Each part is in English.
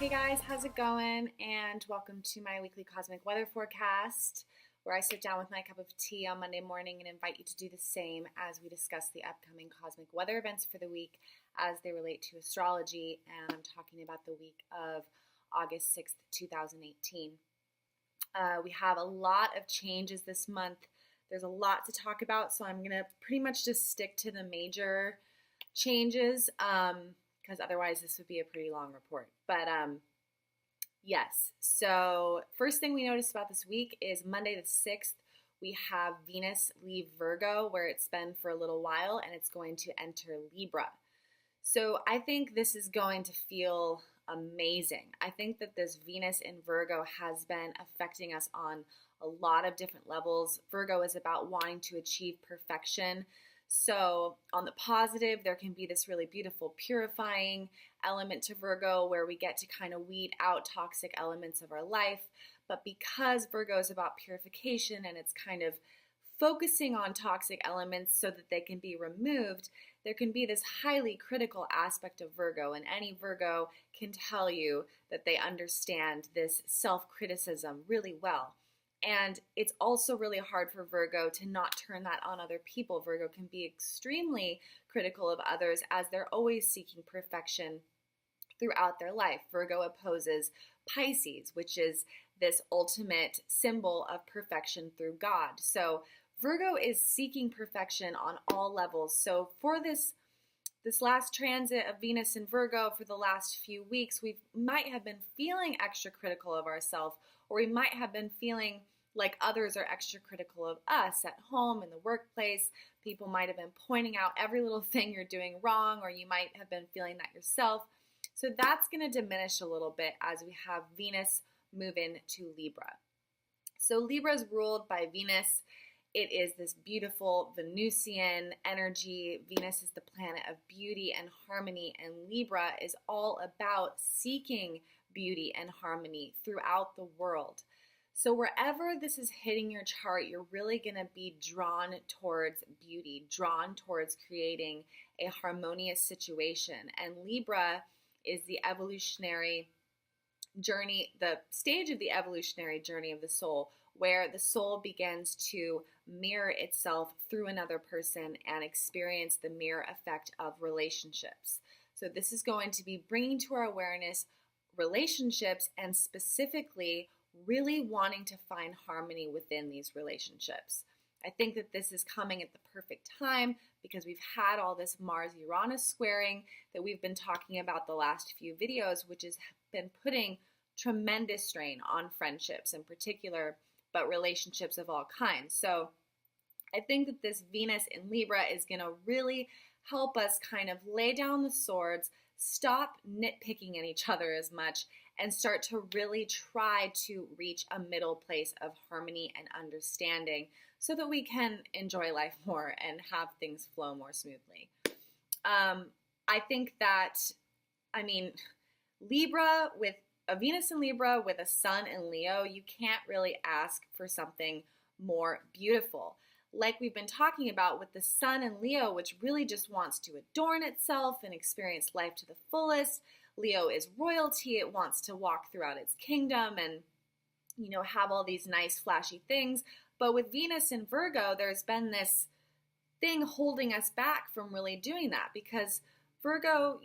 Hey guys, how's it going? And welcome to my weekly cosmic weather forecast, where I sit down with my cup of tea on Monday morning and invite you to do the same as we discuss the upcoming cosmic weather events for the week as they relate to astrology. And I'm talking about the week of August 6th, 2018. We have a lot of changes this month. There's a lot to talk about, so I'm going to pretty much just stick to the major changes, because otherwise this would be a pretty long report. But yes, so first thing we noticed about this week is Monday the 6th, we have Venus leave Virgo, where it's been for a little while, and it's going to enter Libra. So I think this is going to feel amazing. I think that this Venus in Virgo has been affecting us on a lot of different levels. Virgo is about wanting to achieve perfection. So on the positive, there can be this really beautiful purifying element to Virgo where we get to kind of weed out toxic elements of our life. But because Virgo is about purification and it's kind of focusing on toxic elements so that they can be removed, there can be this highly critical aspect of Virgo. And any Virgo can tell you that they understand this self-criticism really well. And it's also really hard for Virgo to not turn that on other people. Virgo can be extremely critical of others as they're always seeking perfection throughout their life. Virgo opposes Pisces, which is this ultimate symbol of perfection through God. So Virgo is seeking perfection on all levels. So for this last transit of Venus in Virgo for the last few weeks, we might have been feeling extra critical of ourselves, or we might have been feeling like others are extra critical of us at home, in the workplace. People might have been pointing out every little thing you're doing wrong, or you might have been feeling that yourself. So that's going to diminish a little bit as we have Venus move into Libra. So Libra is ruled by Venus. It is this beautiful Venusian energy. Venus is the planet of beauty and harmony, and Libra is all about seeking beauty and harmony throughout the world. So wherever this is hitting your chart, you're really going to be drawn towards beauty, drawn towards creating a harmonious situation. And Libra is the evolutionary journey, the stage of the evolutionary journey of the soul, where the soul begins to mirror itself through another person and experience the mirror effect of relationships. So this is going to be bringing to our awareness relationships, and specifically really wanting to find harmony within these relationships. I think that this is coming at the perfect time because we've had all this Mars-Uranus squaring that we've been talking about the last few videos, which has been putting tremendous strain on friendships in particular, but relationships of all kinds. So I think that this Venus in Libra is going to really help us kind of lay down the swords, stop nitpicking at each other as much, and start to really try to reach a middle place of harmony and understanding so that we can enjoy life more and have things flow more smoothly. I think that, Libra with a Venus in Libra with a Sun in Leo, you can't really ask for something more beautiful. Like we've been talking about with the Sun in Leo, which really just wants to adorn itself and experience life to the fullest. Leo is royalty. It wants to walk throughout its kingdom and, have all these nice flashy things. But with Venus in Virgo, there's been this thing holding us back from really doing that because Virgo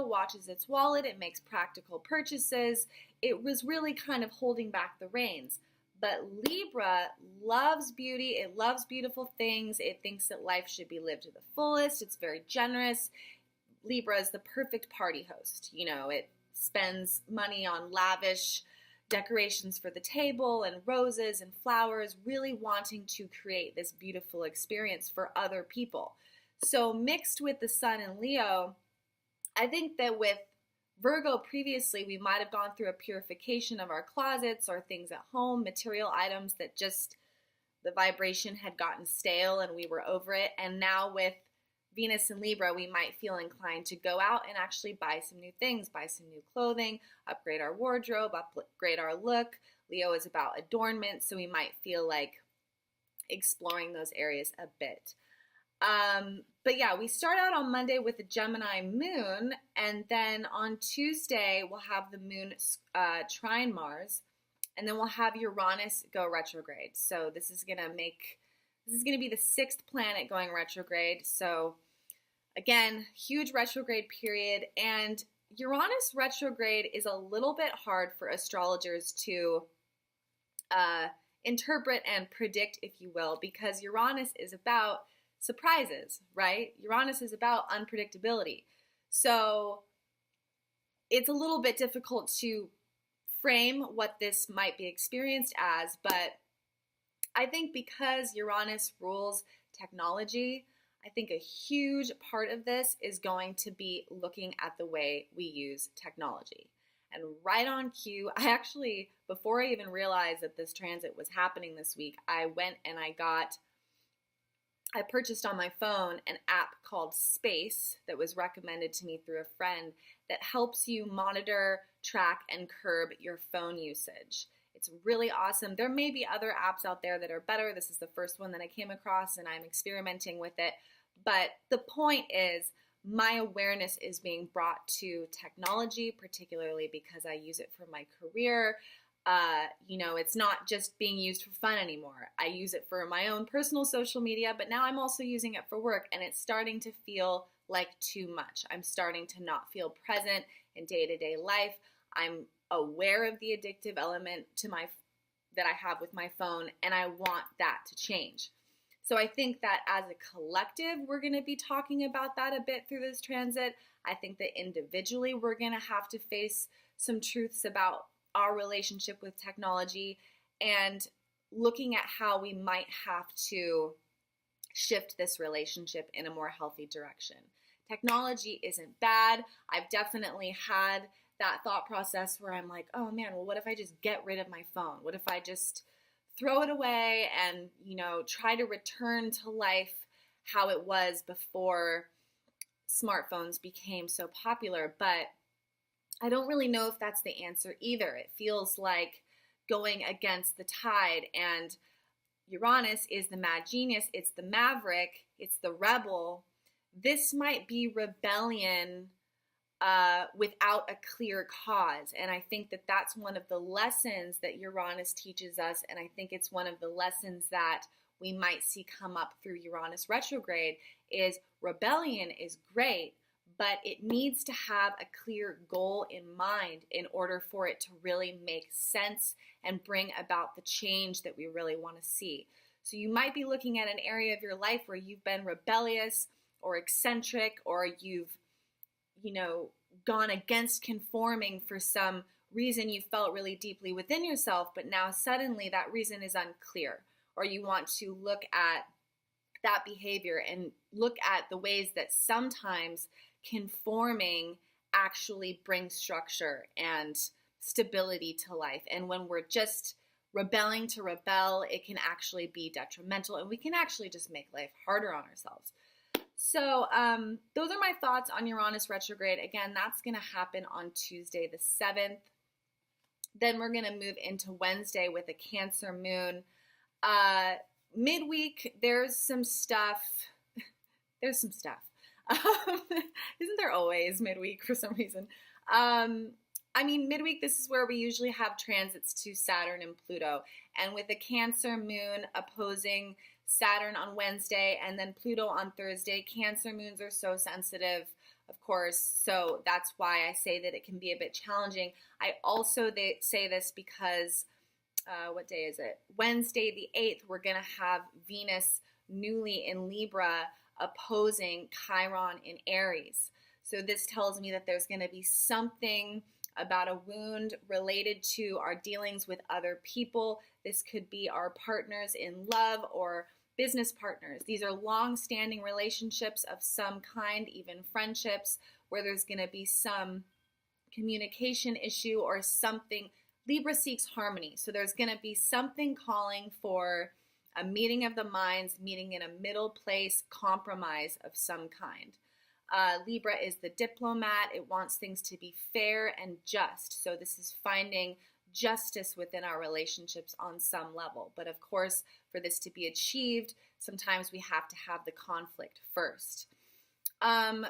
watches its wallet. It makes practical purchases. It was really kind of holding back the reins. But Libra loves beauty. It loves beautiful things. It thinks that life should be lived to the fullest. It's very generous. Libra is the perfect party host. It spends money on lavish decorations for the table and roses and flowers, really wanting to create this beautiful experience for other people. So mixed with the Sun in Leo, I think that with Virgo previously, we might have gone through a purification of our closets or things at home, material items that just the vibration had gotten stale and we were over it. And now with Venus in Libra, we might feel inclined to go out and actually buy some new things, buy some new clothing, upgrade our wardrobe, upgrade our look. Leo is about adornment, so we might feel like exploring those areas a bit. But yeah, we start out on Monday with the Gemini Moon, and then on Tuesday we'll have the Moon trine Mars, and then we'll have Uranus go retrograde. So this is gonna be the 6th planet going retrograde. So again, huge retrograde period, and Uranus retrograde is a little bit hard for astrologers to interpret and predict, if you will, because Uranus is about surprises, right? Uranus is about unpredictability. So it's a little bit difficult to frame what this might be experienced as, but I think because Uranus rules technology, I think a huge part of this is going to be looking at the way we use technology. And right on cue, before I even realized that this transit was happening this week, I went and I purchased on my phone an app called Space that was recommended to me through a friend that helps you monitor, track, and curb your phone usage. It's really awesome. There may be other apps out there that are better. This is the first one that I came across, and I'm experimenting with it. But the point is, my awareness is being brought to technology, particularly because I use it for my career. It's not just being used for fun anymore. I use it for my own personal social media, but now I'm also using it for work, and it's starting to feel like too much. I'm starting to not feel present in day-to-day life. I'm aware of the addictive element that I have with my phone, and I want that to change. So I think that as a collective, we're going to be talking about that a bit through this transit. I think that individually, we're going to have to face some truths about our relationship with technology and looking at how we might have to shift this relationship in a more healthy direction. Technology isn't bad. I've definitely had that thought process where I'm like, oh man, well, what if I just get rid of my phone? What if I just throw it away and, try to return to life how it was before smartphones became so popular? But I don't really know if that's the answer either. It feels like going against the tide, and Uranus is the mad genius, it's the maverick, it's the rebel. This might be rebellion without a clear cause. And I think that that's one of the lessons that Uranus teaches us, and I think it's one of the lessons that we might see come up through Uranus retrograde is rebellion is great, but it needs to have a clear goal in mind in order for it to really make sense and bring about the change that we really want to see. So you might be looking at an area of your life where you've been rebellious or eccentric, or you've, gone against conforming for some reason you felt really deeply within yourself, but now suddenly that reason is unclear, or you want to look at that behavior and look at the ways that sometimes conforming actually brings structure and stability to life. And when we're just rebelling to rebel, it can actually be detrimental, and we can actually just make life harder on ourselves. So those are my thoughts on Uranus retrograde. Again, that's going to happen on Tuesday the 7th. Then we're going to move into Wednesday with a Cancer moon. Midweek, there's some stuff. Isn't there always midweek for some reason? Midweek, this is where we usually have transits to Saturn and Pluto. And with the Cancer moon opposing Saturn on Wednesday and then Pluto on Thursday, Cancer moons are so sensitive, of course. So that's why I say that it can be a bit challenging. I also say this because, what day is it? Wednesday the 8th, we're going to have Venus newly in Libra opposing Chiron in Aries. So this tells me that there's going to be something about a wound related to our dealings with other people. This could be our partners in love or business partners. These are long-standing relationships of some kind, even friendships, where there's going to be some communication issue or something. Libra seeks harmony. So there's going to be something calling for a meeting of the minds, meeting in a middle place, compromise of some kind. Libra is the diplomat. It wants things to be fair and just. So this is finding justice within our relationships on some level. But of course, for this to be achieved, sometimes we have to have the conflict first.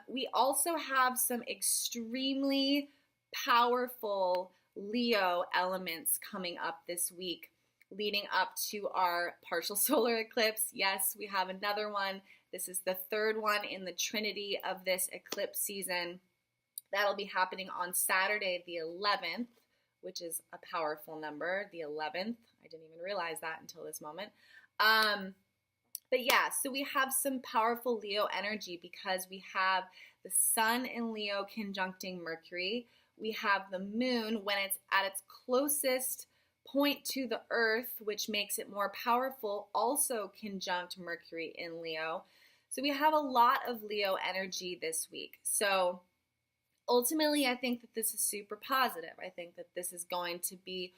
We also have some extremely powerful Leo elements coming up this week, leading up to our partial solar eclipse. Yes, we have another one. This is the third one in the trinity of this eclipse season. That'll be happening on Saturday, the 11th, which is a powerful number, the 11th. I didn't even realize that until this moment. But yeah, so we have some powerful Leo energy because we have the sun in Leo conjuncting Mercury. We have the moon when it's at its closest point to the earth, which makes it more powerful, also conjunct Mercury in Leo. So we have a lot of Leo energy this week. So ultimately, I think that this is super positive. I think that this is going to be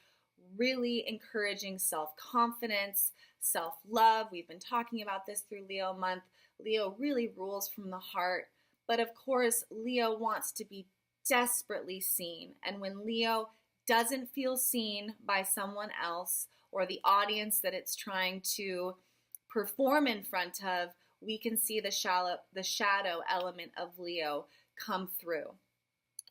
really encouraging self-confidence, self-love. We've been talking about this through Leo month. Leo really rules from the heart. But of course, Leo wants to be desperately seen. And when Leo doesn't feel seen by someone else or the audience that it's trying to perform in front of, we can see the shadow element of Leo come through,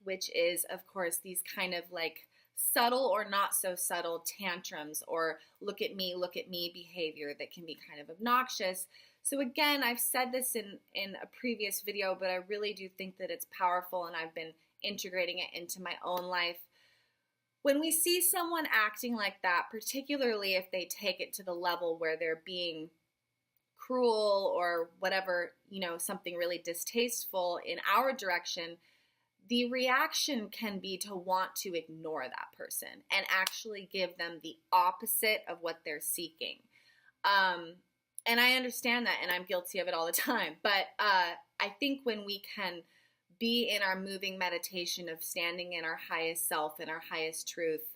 which is, of course, these kind of like subtle or not so subtle tantrums or look at me behavior that can be kind of obnoxious. So again, I've said this in a previous video, but I really do think that it's powerful and I've been integrating it into my own life. When we see someone acting like that, particularly if they take it to the level where they're being cruel or whatever, something really distasteful in our direction, the reaction can be to want to ignore that person and actually give them the opposite of what they're seeking. And I understand that, and I'm guilty of it all the time. But I think when we can be in our moving meditation of standing in our highest self and our highest truth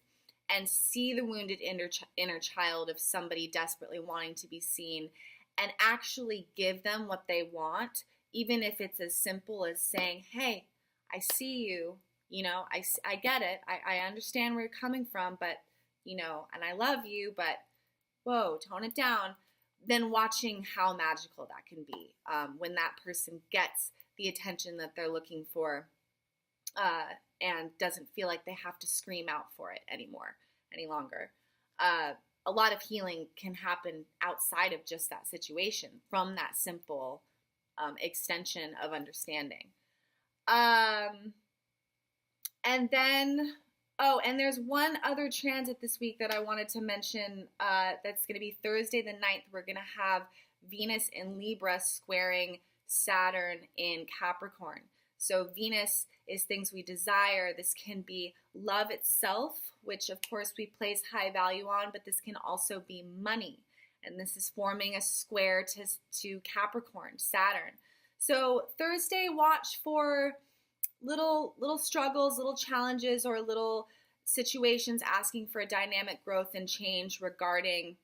and see the wounded inner child of somebody desperately wanting to be seen and actually give them what they want, even if it's as simple as saying, hey, I see you, I get it. I understand where you're coming from, but, and I love you, but whoa, tone it down. Then watching how magical that can be when that person gets the attention that they're looking for and doesn't feel like they have to scream out for it any longer. A lot of healing can happen outside of just that situation from that simple extension of understanding. And there's one other transit this week that I wanted to mention that's going to be Thursday the 9th. We're going to have Venus in Libra squaring Saturn in Capricorn. So Venus is things we desire. This can be love itself, which of course we place high value on, but this can also be money. And this is forming a square to Capricorn, Saturn. So Thursday, watch for little struggles, little challenges, or little situations asking for a dynamic growth and change regarding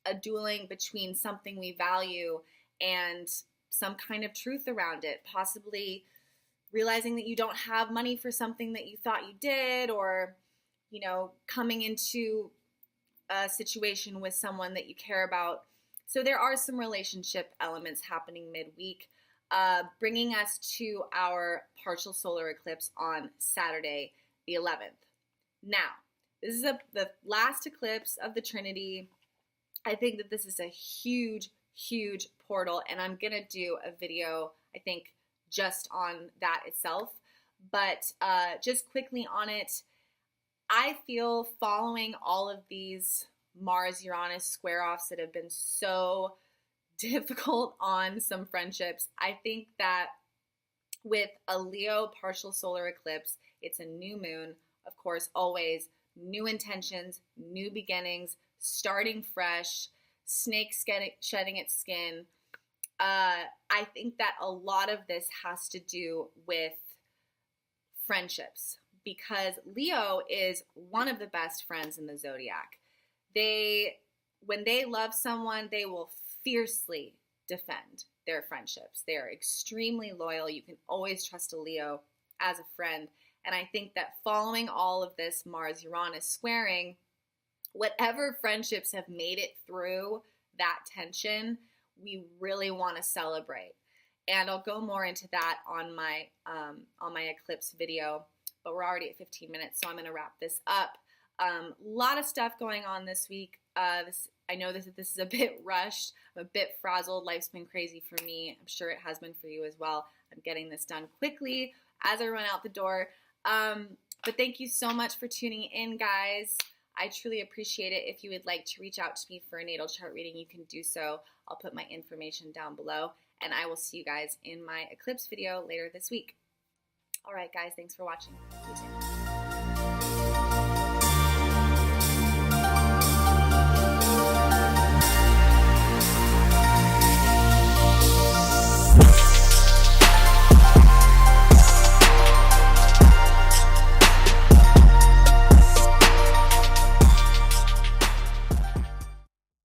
a dueling between something we value and some kind of truth around it, possibly realizing that you don't have money for something that you thought you did, or, coming into a situation with someone that you care about. So there are some relationship elements happening midweek, bringing us to our partial solar eclipse on Saturday, the 11th. Now, this is the last eclipse of the Trinity. I think that this is a huge, huge portal, and I'm going to do a video, I think, just on that itself. But just quickly on it, I feel following all of these Mars-Uranus square-offs that have been so difficult on some friendships, I think that with a Leo partial solar eclipse, it's a new moon, of course, always new intentions, new beginnings, starting fresh, snake shedding its skin. I think that a lot of this has to do with friendships, because Leo is one of the best friends in the zodiac. When they love someone, they will fiercely defend their friendships. They are extremely loyal. You can always trust a Leo as a friend. And I think that following all of this Mars-Uranus squaring, whatever friendships have made it through that tension we really want to celebrate. And I'll go more into that on my eclipse video, but we're already at 15 minutes, so I'm going to wrap this up. A lot of stuff going on this week. I know this is a bit rushed. I'm a bit frazzled. Life's been crazy for me. I'm sure it has been for you as well. I'm getting this done quickly as I run out the door. But thank you so much for tuning in, guys. I truly appreciate it. If you would like to reach out to me for a natal chart reading, you can do so. I'll put my information down below, and I will see you guys in my eclipse video later this week. All right, guys, thanks for watching. See you soon.